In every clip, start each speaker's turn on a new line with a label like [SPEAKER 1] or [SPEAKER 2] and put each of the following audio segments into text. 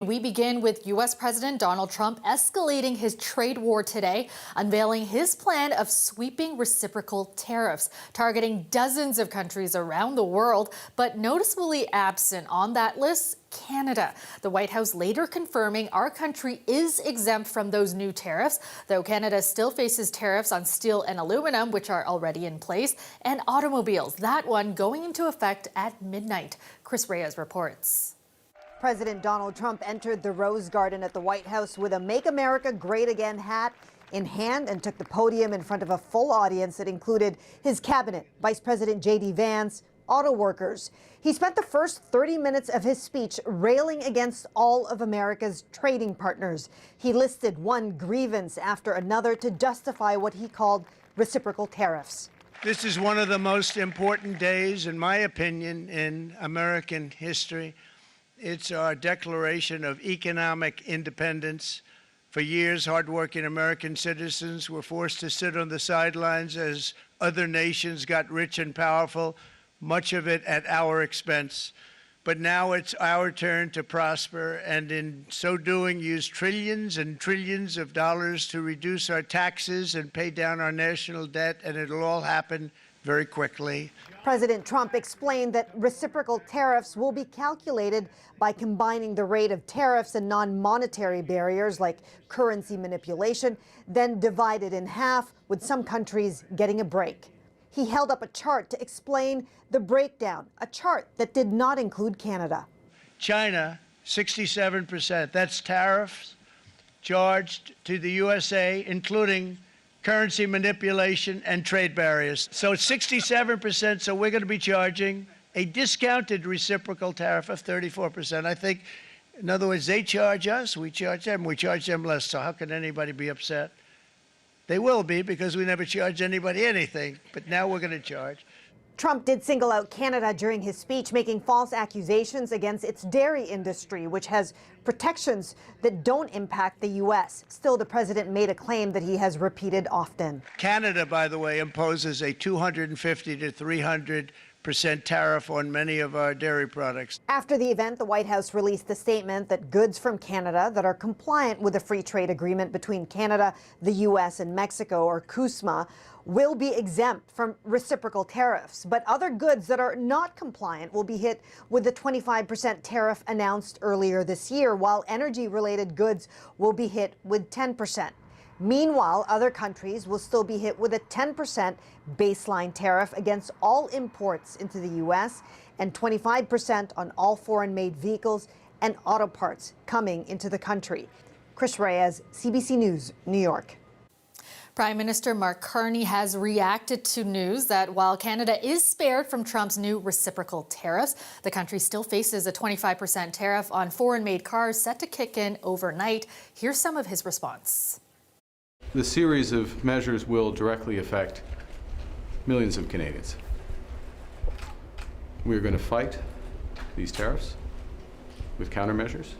[SPEAKER 1] We begin with U.S. President Donald Trump escalating his trade war today, unveiling his plan of sweeping reciprocal tariffs, targeting dozens of countries around the world, but noticeably absent on that list, Canada. The White House later confirming our country is exempt from those new tariffs, though Canada still faces tariffs on steel and aluminum, which are already in place, and automobiles, that one going into effect at midnight. Chris Reyes reports.
[SPEAKER 2] President Donald Trump entered the Rose Garden at the White House with a Make America Great Again hat in hand and took the podium in front of a full audience that included his cabinet, Vice President J.D. Vance, auto workers. He spent the first 30 minutes of his speech railing against all of America's trading partners. He listed one grievance after another to justify what he called reciprocal tariffs.
[SPEAKER 3] This is one of the most important days, in my opinion, in American history. It's our declaration of economic independence. For years, hardworking American citizens were forced to sit on the sidelines as other nations got rich and powerful, much of it at our expense. But now it's our turn to prosper, and in so doing, use trillions and trillions of dollars to reduce our taxes and pay down our national debt, and it'll all happen very quickly.
[SPEAKER 2] President Trump explained that reciprocal tariffs will be calculated by combining the rate of tariffs and non-monetary barriers like currency manipulation, then divided in half, with some countries getting a break. He held up a chart to explain the breakdown, a chart that did not include Canada.
[SPEAKER 3] China, 67%. That's tariffs charged to the USA, including currency manipulation and trade barriers. So it's 67%, so we're going to be charging a discounted reciprocal tariff of 34%. I think, in other words, they charge us, we charge them less. So how can anybody be upset? They will be, because we never charge anybody anything, but now we're going to charge.
[SPEAKER 2] Trump did single out Canada during his speech, making false accusations against its dairy industry, which has protections that don't impact the U.S. Still, the president made a claim that he has repeated often.
[SPEAKER 3] Canada, by the way, imposes a 250 to 300% tariff on many of our dairy products.
[SPEAKER 2] After the event, the White House released a statement that goods from Canada that are compliant with the free trade agreement between Canada, the U.S., and Mexico, or CUSMA, will be exempt from reciprocal tariffs. But other goods that are not compliant will be hit with the 25% tariff announced earlier this year, while energy-related goods will be hit with 10%. Meanwhile, other countries will still be hit with a 10% baseline tariff against all imports into the U.S. and 25% on all foreign-made vehicles and auto parts coming into the country. Chris Reyes, CBC News, New York.
[SPEAKER 1] Prime Minister Mark Carney has reacted to news that while Canada is spared from Trump's new reciprocal tariffs, the country still faces a 25% tariff on foreign-made cars set to kick in overnight. Here's some of his response.
[SPEAKER 4] The series of measures will directly affect millions of Canadians. We're going to fight these tariffs with countermeasures.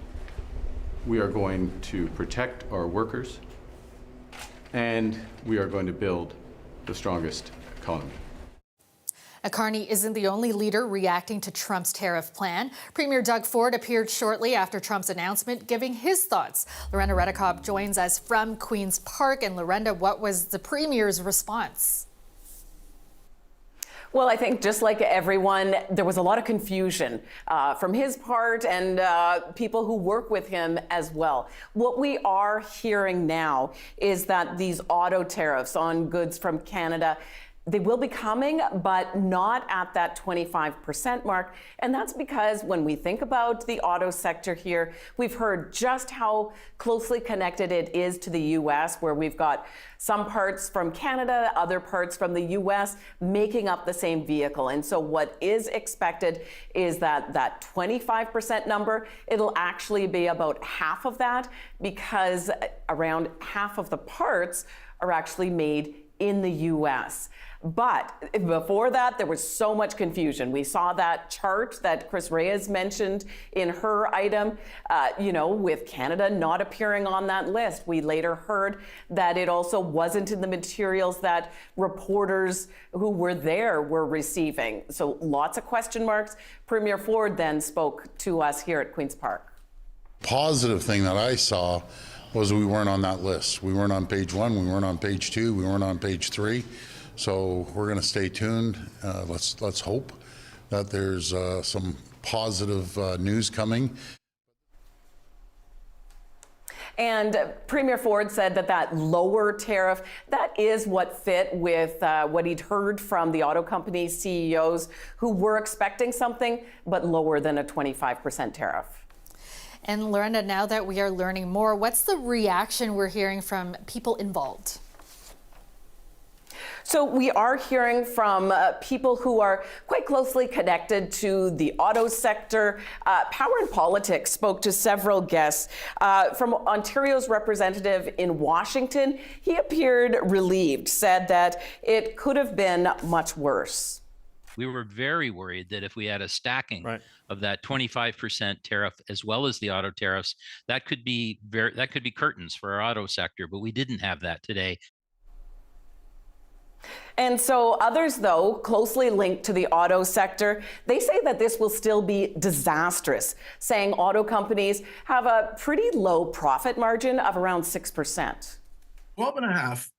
[SPEAKER 4] We are going to protect our workers, and we are going to build the strongest economy.
[SPEAKER 1] Carney isn't the only leader reacting to Trump's tariff plan. Premier Doug Ford appeared shortly after Trump's announcement, giving his thoughts. Lorenda Redekop joins us from Queen's Park. And Lorenda, what was the Premier's response?
[SPEAKER 5] Well, I think just like everyone, there was a lot of confusion from his part and people who work with him as well. What we are hearing now is that these auto tariffs on goods from Canada, they will be coming, but not at that 25% mark. And that's because when we think about the auto sector here, we've heard just how closely connected it is to the U.S., where we've got some parts from Canada, other parts from the U.S. making up the same vehicle. And so what is expected is that that 25% number, it'll actually be about half of that, because around half of the parts are actually made in the U.S. But before that, there was so much confusion. We saw that chart that Chris Reyes mentioned in her item, with Canada not appearing on that list. We later heard that it also wasn't in the materials that reporters who were there were receiving. So lots of question marks. Premier Ford then spoke to us here at Queen's Park.
[SPEAKER 6] Positive thing that I saw was we weren't on that list. We weren't on page 1, we weren't on page 2, we weren't on page 3. So we're going to stay tuned. Let's hope that there's some positive news coming.
[SPEAKER 5] And Premier Ford said that lower tariff, that is what fit with what he'd heard from the auto company CEOs who were expecting something, but lower than a 25% tariff.
[SPEAKER 1] And Lorenda, now that we are learning more, what's the reaction we're hearing from people involved?
[SPEAKER 5] So we are hearing from people who are quite closely connected to the auto sector. Power and Politics spoke to several guests. From Ontario's representative in Washington, he appeared relieved, said that it could have been much worse.
[SPEAKER 7] We were very worried that if we had a stacking of that 25% tariff as well as the auto tariffs, that could be curtains for our auto sector, but we didn't have that today.
[SPEAKER 5] And so others, though, closely linked to the auto sector, they say that this will still be disastrous, saying auto companies have a pretty low profit margin of around 6%.
[SPEAKER 8] 12.5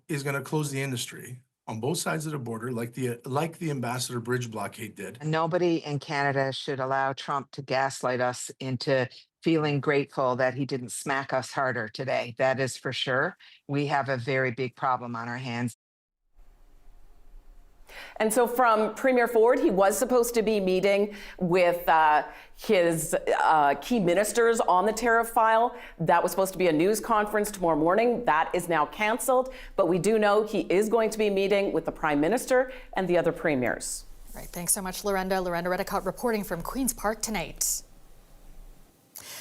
[SPEAKER 8] is gonna close the industry on both sides of the border, like the Ambassador Bridge blockade did.
[SPEAKER 9] Nobody in Canada should allow Trump to gaslight us into feeling grateful that he didn't smack us harder today. That is for sure. We have a very big problem on our hands.
[SPEAKER 5] And so from Premier Ford, he was supposed to be meeting with his key ministers on the tariff file. That was supposed to be a news conference tomorrow morning. That is now canceled. But we do know he is going to be meeting with the Prime Minister and the other premiers.
[SPEAKER 1] Right. Thanks so much, Lorenda. Lorenda Redicott reporting from Queen's Park tonight.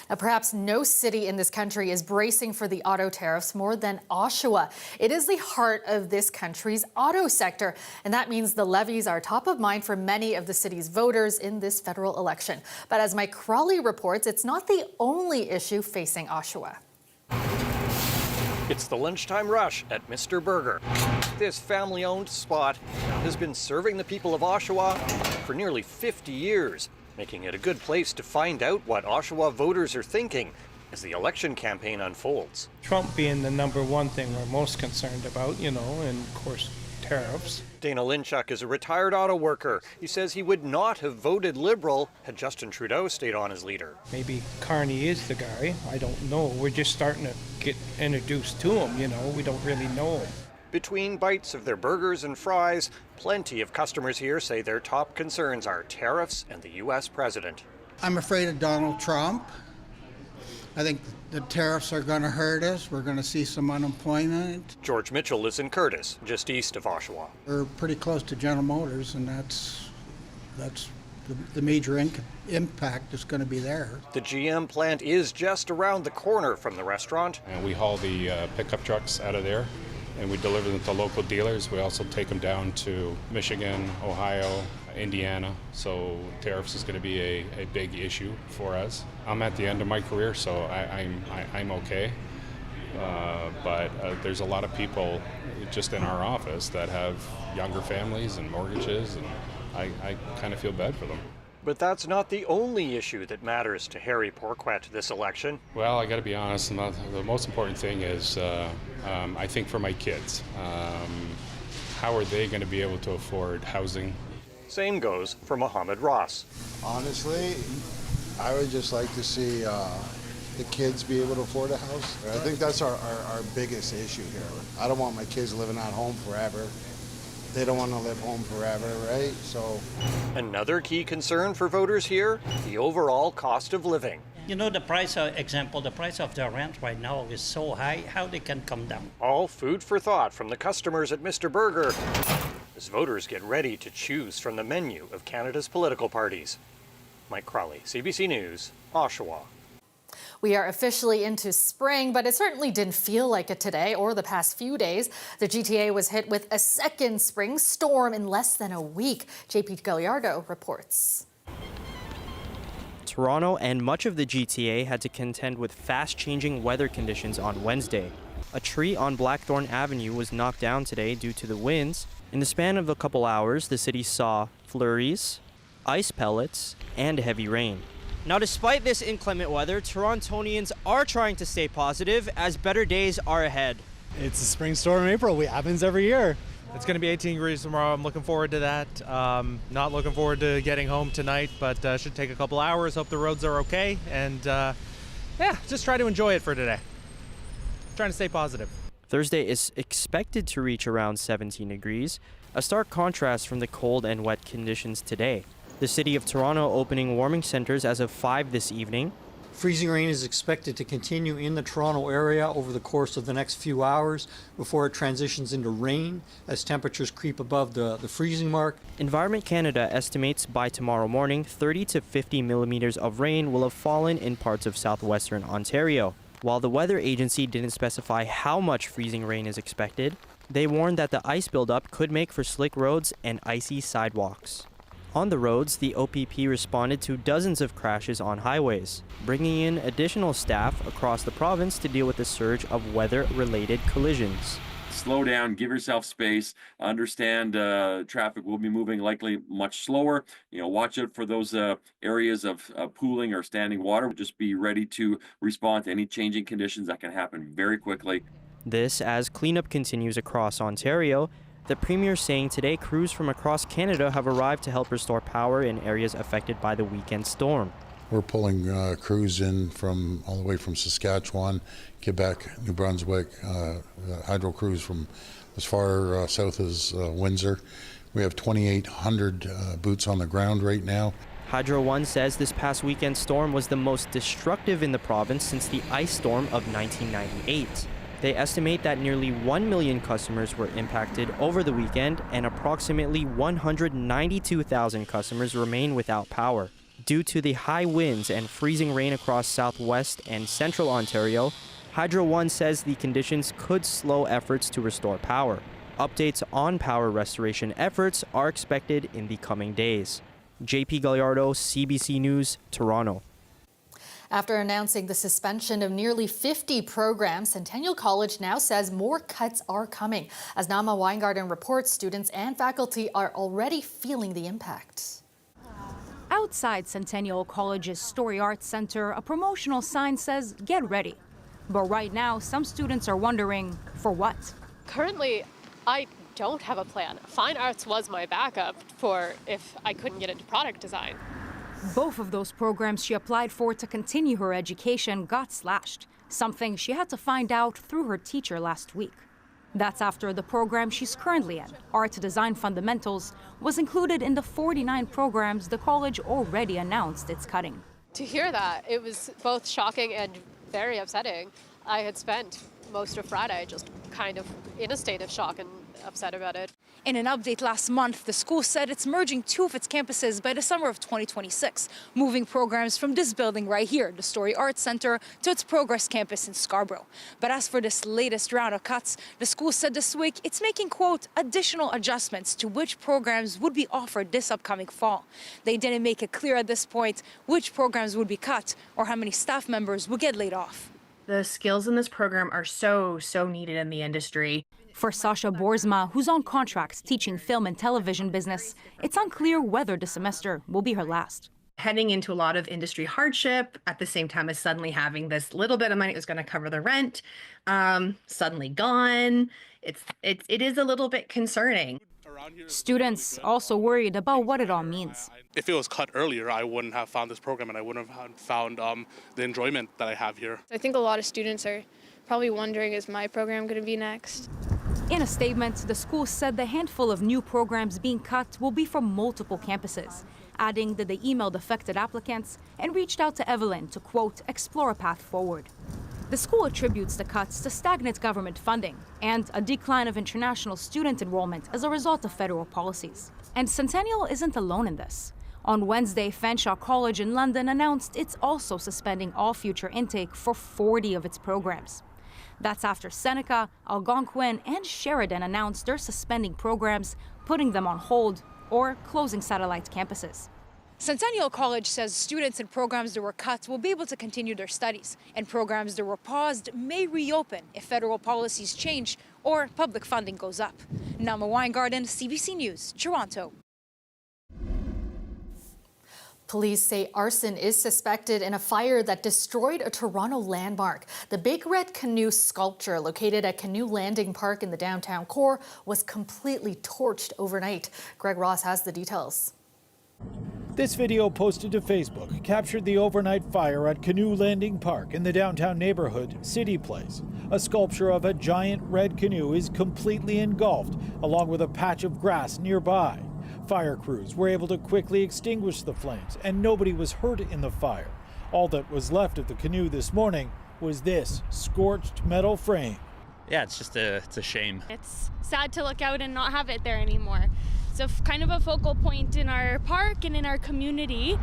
[SPEAKER 1] Now, perhaps no city in this country is bracing for the auto tariffs more than Oshawa. It is the heart of this country's auto sector, and that means the levies are top of mind for many of the city's voters in this federal election. But as Mike Crawley reports, it's not the only issue facing Oshawa.
[SPEAKER 10] It's the lunchtime rush at Mr. Burger. This family-owned spot has been serving the people of Oshawa for nearly 50 years. Making it a good place to find out what Oshawa voters are thinking as the election campaign unfolds.
[SPEAKER 11] Trump being the #1 thing we're most concerned about, and of course, tariffs.
[SPEAKER 10] Dana Linchuk is a retired auto worker. He says he would not have voted Liberal had Justin Trudeau stayed on as leader.
[SPEAKER 11] Maybe Carney is the guy. I don't know. We're just starting to get introduced to him, We don't really know him.
[SPEAKER 10] Between bites of their burgers and fries, plenty of customers here say their top concerns are tariffs and the U.S. president.
[SPEAKER 12] I'm afraid of Donald Trump. I think the tariffs are going to hurt us. We're going to see some unemployment.
[SPEAKER 10] George Mitchell lives in Curtis, just east of Oshawa.
[SPEAKER 12] We're pretty close to General Motors, and that's the major impact is going to be there.
[SPEAKER 10] The GM plant is just around the corner from the restaurant.
[SPEAKER 13] And we haul the pickup trucks out of there, and we deliver them to local dealers. We also take them down to Michigan, Ohio, Indiana. So tariffs is going to be a big issue for us. I'm at the end of my career, so I'm okay. But there's a lot of people just in our office that have younger families and mortgages, and I kind of feel bad for them.
[SPEAKER 10] But that's not the only issue that matters to Harry Porquet this election.
[SPEAKER 13] Well, I got to be honest, the most important thing is, I think for my kids, how are they going to be able to afford housing?
[SPEAKER 10] Same goes for Mohammed Ross.
[SPEAKER 14] Honestly, I would just like to see the kids be able to afford a house. I think that's our biggest issue here. I don't want my kids living at home forever. They don't want to live home forever, right? So
[SPEAKER 10] another key concern for voters here, the overall cost of living.
[SPEAKER 15] The price of the price of the rent right now is so high, how they can come down.
[SPEAKER 10] All food for thought from the customers at Mr. Burger as voters get ready to choose from the menu of Canada's political parties. Mike Crawley, CBC News, Oshawa.
[SPEAKER 1] We are officially into spring, but it certainly didn't feel like it today or the past few days. The GTA was hit with a second spring storm in less than a week. JP Gallardo reports.
[SPEAKER 16] Toronto and much of the GTA had to contend with fast-changing weather conditions on Wednesday. A tree on Blackthorn Avenue was knocked down today due to the winds. In the span of a couple hours, the city saw flurries, ice pellets, and heavy rain. Now, despite this inclement weather, Torontonians are trying to stay positive as better days are ahead.
[SPEAKER 17] It's a spring storm in April. It happens every year. It's going to be 18 degrees tomorrow. I'm looking forward to that. Not looking forward to getting home tonight, but should take a couple hours. Hope the roads are okay. And yeah, just try to enjoy it for today. Trying to stay positive.
[SPEAKER 16] Thursday is expected to reach around 17 degrees, a stark contrast from the cold and wet conditions today. The City of Toronto opening warming centers as of 5 this evening.
[SPEAKER 18] Freezing rain is expected to continue in the Toronto area over the course of the next few hours before it transitions into rain as temperatures creep above the freezing mark.
[SPEAKER 16] Environment Canada estimates by tomorrow morning 30 to 50 millimeters of rain will have fallen in parts of southwestern Ontario. While the weather agency didn't specify how much freezing rain is expected, they warned that the ice buildup could make for slick roads and icy sidewalks. On the roads, the OPP responded to dozens of crashes on highways, bringing in additional staff across the province to deal with the surge of weather-related collisions.
[SPEAKER 19] Slow down, give yourself space, understand traffic will be moving likely much slower. Watch out for those areas of pooling or standing water. Just be ready to respond to any changing conditions that can happen very quickly.
[SPEAKER 16] This as cleanup continues across Ontario. The Premier saying today crews from across Canada have arrived to help restore power in areas affected by the weekend storm.
[SPEAKER 6] We're pulling crews in from all the way from Saskatchewan, Quebec, New Brunswick, hydro crews from as far south as Windsor. We have 2,800 boots on the ground right now.
[SPEAKER 16] Hydro One says this past weekend storm was the most destructive in the province since the ice storm of 1998. They estimate that nearly 1 million customers were impacted over the weekend and approximately 192,000 customers remain without power. Due to the high winds and freezing rain across southwest and central Ontario, Hydro One says the conditions could slow efforts to restore power. Updates on power restoration efforts are expected in the coming days. JP Gallardo, CBC News, Toronto.
[SPEAKER 1] After announcing the suspension of nearly 50 programs, Centennial College now says more cuts are coming. As Nama Weingarten reports, students and faculty are already feeling the impact.
[SPEAKER 20] Outside Centennial College's Story Arts Center, a promotional sign says, "Get ready." But right now, some students are wondering, for what?
[SPEAKER 21] Currently, I don't have a plan. Fine arts was my backup for if I couldn't get into product design.
[SPEAKER 20] Both of those programs she applied for to continue her education got slashed, something she had to find out through her teacher last week. That's after the program she's currently in, Art Design Fundamentals, was included in the 49 programs the college already announced it's cutting.
[SPEAKER 21] To hear that, it was both shocking and very upsetting. I had spent most of Friday just kind of in a state of shock and upset about it.
[SPEAKER 20] In an update last month, the school said it's merging 2 of its campuses by the summer of 2026, moving programs from this building right here, the Story Arts Center, to its Progress campus in Scarborough. But as for this latest round of cuts, the school said this week it's making, quote, additional adjustments to which programs would be offered this upcoming fall. They didn't make it clear at this point which programs would be cut or how many staff members would get laid off.
[SPEAKER 22] The skills in this program are so needed in the industry.
[SPEAKER 20] For Sasha Borsma, who's on contract teaching film and television business, it's unclear whether the semester will be her last.
[SPEAKER 22] Heading into a lot of industry hardship at the same time as suddenly having this little bit of money that was going to cover the rent, suddenly gone. It is a little bit concerning.
[SPEAKER 20] Students also worried about what it all means.
[SPEAKER 23] If it was cut earlier, I wouldn't have found this program and I wouldn't have found the enjoyment that I have here.
[SPEAKER 24] I think a lot of students are probably wondering, is my program going to be next?
[SPEAKER 20] In a statement, the school said the handful of new programs being cut will be from multiple campuses, adding that they emailed affected applicants and reached out to Evelyn to, quote, explore a path forward. The school attributes the cuts to stagnant government funding and a decline of international student enrollment as a result of federal policies. And Centennial isn't alone in this. On Wednesday, Fanshawe College in London announced it's also suspending all future intake for 40 of its programs. That's after Seneca, Algonquin, and Sheridan announced they're suspending programs, putting them on hold, or closing satellite campuses. Centennial College says students in programs that were cut will be able to continue their studies, and programs that were paused may reopen if federal policies change or public funding goes up. Nama Weingarten, CBC News, Toronto.
[SPEAKER 1] Police say arson is suspected in a fire that destroyed a Toronto landmark. The Big Red Canoe sculpture located at Canoe Landing Park in the downtown core was completely torched overnight. Greg Ross has the details.
[SPEAKER 2] This video posted to Facebook captured the overnight fire at Canoe Landing Park in the downtown neighborhood, City Place. A sculpture of a giant red canoe is completely engulfed, along with a patch of grass nearby. Fire crews were able to quickly extinguish the flames, and nobody was hurt in the fire. All that was left of the canoe this morning was this scorched metal frame.
[SPEAKER 3] Yeah, it's a shame.
[SPEAKER 4] It's sad to look out and not have it there anymore. It's kind of a focal point in our park and in our community.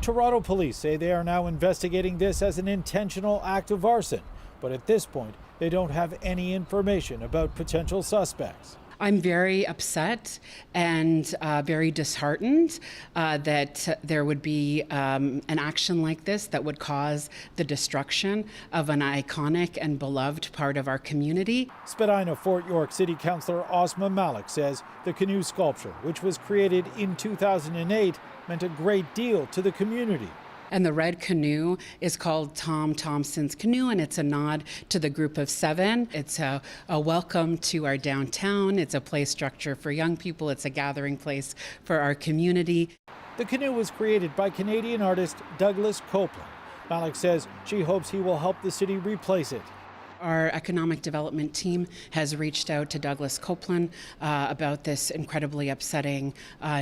[SPEAKER 2] Toronto police say they are now investigating this as an intentional act of arson, but at this point, they don't have any information about potential suspects.
[SPEAKER 7] I'm very upset and very disheartened that there would be an action like this that would cause the destruction of an iconic and beloved part of our community.
[SPEAKER 2] Spadina Fort York City Councillor Osma Malik says the canoe sculpture, which was created in 2008, meant a great deal to the community.
[SPEAKER 7] And the red canoe is called Tom Thompson's Canoe, and it's a nod to the group of 7. It's a welcome to our downtown. It's a play structure for young people. It's a gathering place for our community.
[SPEAKER 2] The canoe was created by Canadian artist Douglas Copeland. Malik says she hopes he will help the city replace it.
[SPEAKER 7] Our economic development team has reached out to Douglas Copeland about this incredibly upsetting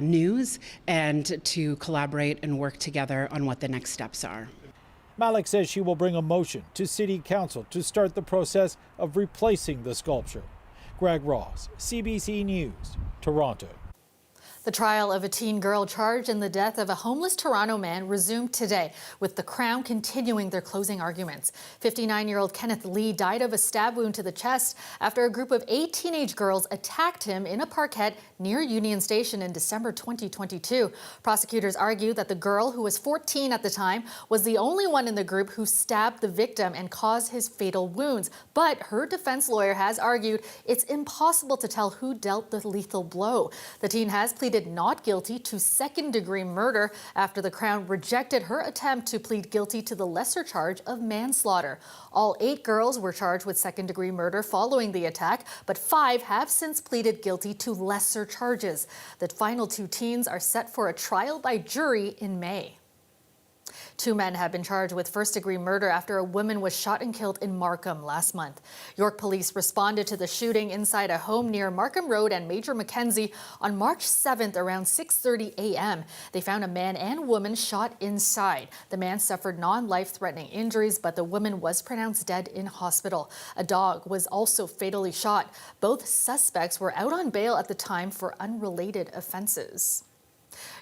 [SPEAKER 7] news and to collaborate and work together on what the next steps are.
[SPEAKER 2] Malik says she will bring a motion to City Council to start the process of replacing the sculpture. Greg Ross, CBC News, Toronto.
[SPEAKER 1] The trial of a teen girl charged in the death of a homeless Toronto man resumed today, with the Crown continuing their closing arguments. 59-year-old Kenneth Lee died of a stab wound to the chest after a group of 8 teenage girls attacked him in a parkette near Union Station in December 2022. Prosecutors argue that the girl, who was 14 at the time, was the only one in the group who stabbed the victim and caused his fatal wounds. But her defense lawyer has argued it's impossible to tell who dealt the lethal blow. The teen has pleaded not guilty to second-degree murder after the Crown rejected her attempt to plead guilty to the lesser charge of manslaughter. All 8 girls were charged with second-degree murder following the attack, but 5 have since pleaded guilty to lesser charges. The final 2 teens are set for a trial by jury in May. 2 men have been charged with first-degree murder after a woman was shot and killed in Markham last month. York police responded to the shooting inside a home near Markham Road and Major Mackenzie on March 7th around 6:30 a.m. They found a man and woman shot inside. The man suffered non-life-threatening injuries, but the woman was pronounced dead in hospital. A dog was also fatally shot. Both suspects were out on bail at the time for unrelated offenses.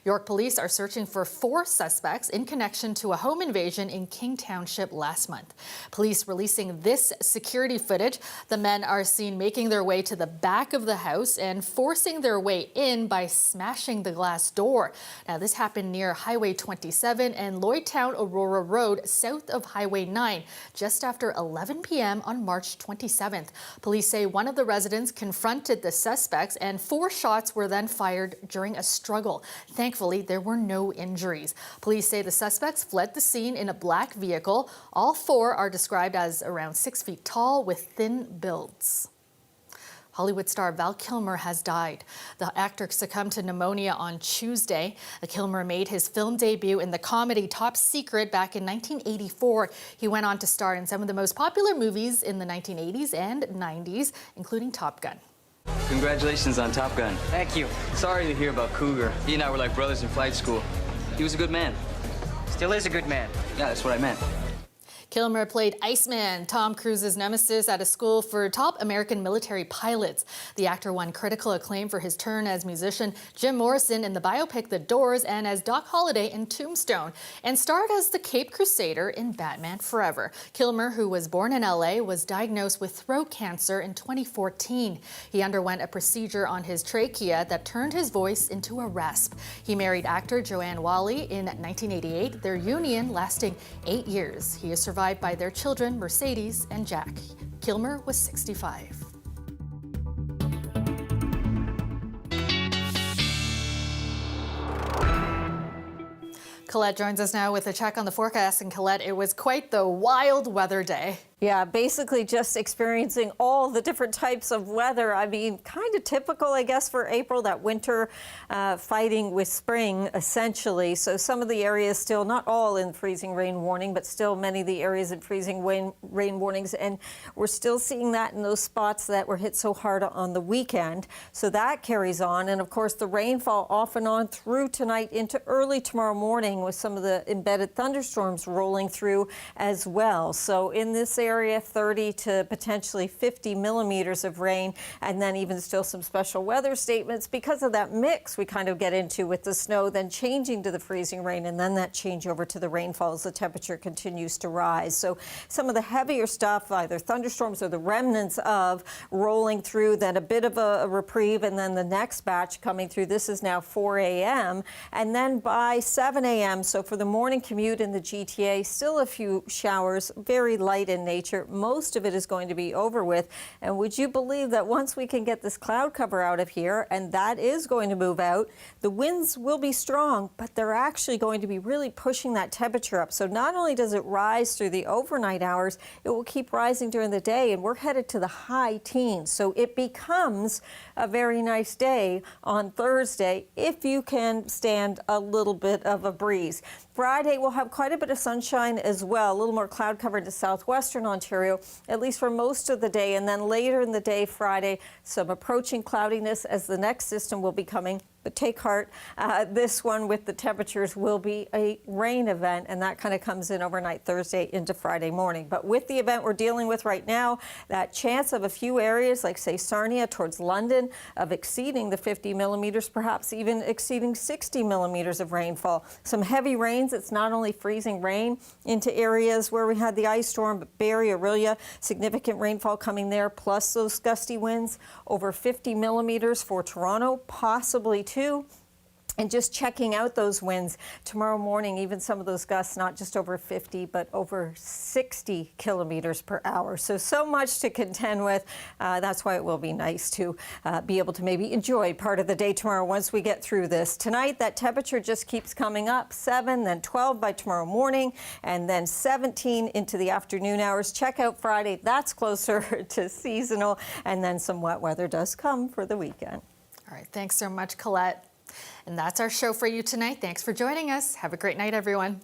[SPEAKER 1] York police are searching for 4 suspects in connection to a home invasion in King Township last month. Police releasing this security footage. The men are seen making their way to the back of the house and forcing their way in by smashing the glass door. Now, this happened near Highway 27 and Lloydtown Aurora Road, south of Highway 9, just after 11 p.m. on March 27th. Police say one of the residents confronted the suspects and 4 shots were then fired during a struggle. Thankfully, there were no injuries. Police say the suspects fled the scene in a black vehicle. All 4 are described as around 6 feet tall with thin builds. Hollywood star Val Kilmer has died. The actor succumbed to pneumonia on Tuesday. Kilmer made his film debut in the comedy Top Secret back in 1984. He went on to star in some of the most popular movies in the 1980s and 90s, including Top Gun.
[SPEAKER 25] Congratulations on Top Gun. Thank you. Sorry to hear about Cougar. He and I were like brothers in flight school. He was a good man. Still is a good man. Yeah, that's what I meant.
[SPEAKER 1] Kilmer played Iceman, Tom Cruise's nemesis at a school for top American military pilots. The actor won critical acclaim for his turn as musician Jim Morrison in the biopic The Doors and as Doc Holliday in Tombstone, and starred as the Cape Crusader in Batman Forever. Kilmer, who was born in LA, was diagnosed with throat cancer in 2014. He underwent a procedure on his trachea that turned his voice into a rasp. He married actor Joanne Whalley in 1988, their union lasting 8 years. He is survived by their children, Mercedes and Jack. Kilmer was 65. Colette joins us now with a check on the forecast. And Colette, it was quite the wild weather day.
[SPEAKER 5] Yeah, basically just experiencing all the different types of weather. I mean, kind of typical, I guess, for April, that winter fighting with spring, essentially. So some of the areas still, not all in freezing rain warning, but still many of the areas in freezing rain warnings. And we're still seeing that in those spots that were hit so hard on the weekend. So that carries on. And of course, the rainfall off and on through tonight into early tomorrow morning with some of the embedded thunderstorms rolling through as well. So in this area, 30 to potentially 50 millimeters of rain, and then even still some special weather statements because of that mix we kind of get into with the snow, then changing to the freezing rain, and then that change over to the rainfall as the temperature continues to rise. So some of the heavier stuff, either thunderstorms or the remnants of rolling through, then a bit of a reprieve, and then the next batch coming through. This is now 4 a.m. and then by 7 a.m. So for the morning commute in the GTA, still a few showers, very light in nature. Most of it is going to be over with. And would you believe that once we can get this cloud cover out of here, and that is going to move out, the winds will be strong, but they're actually going to be really pushing that temperature up. So not only does it rise through the overnight hours, it will keep rising during the day, and we're headed to the high teens. So it becomes a very nice day on Thursday if you can stand a little bit of a breeze. Friday, we'll have quite a bit of sunshine as well, a little more cloud cover to southwestern Ontario, at least for most of the day. And then later in the day, Friday, some approaching cloudiness as the next system will be coming. But take heart, this one with the temperatures will be a rain event, and that kind of comes in overnight Thursday into Friday morning. But with the event we're dealing with right now, that chance of a few areas like, say, Sarnia towards London of exceeding the 50 millimeters, perhaps even exceeding 60 millimeters of rainfall. Some heavy rains. It's not only freezing rain into areas where we had the ice storm, but Barrie, Orillia, significant rainfall coming there, plus those gusty winds over 50 millimeters for Toronto, possibly too. And just checking out those winds tomorrow morning, even some of those gusts, not just over 50, but over 60 kilometers per hour. So much to contend with. That's why it will be nice to be able to maybe enjoy part of the day tomorrow once we get through this. Tonight, that temperature just keeps coming up. 7, then 12 by tomorrow morning, and then 17 into the afternoon hours. Check out Friday. That's closer to seasonal. And then some wet weather does come for the weekend.
[SPEAKER 1] All right. Thanks so much, Colette. And that's our show for you tonight. Thanks for joining us. Have a great night, everyone.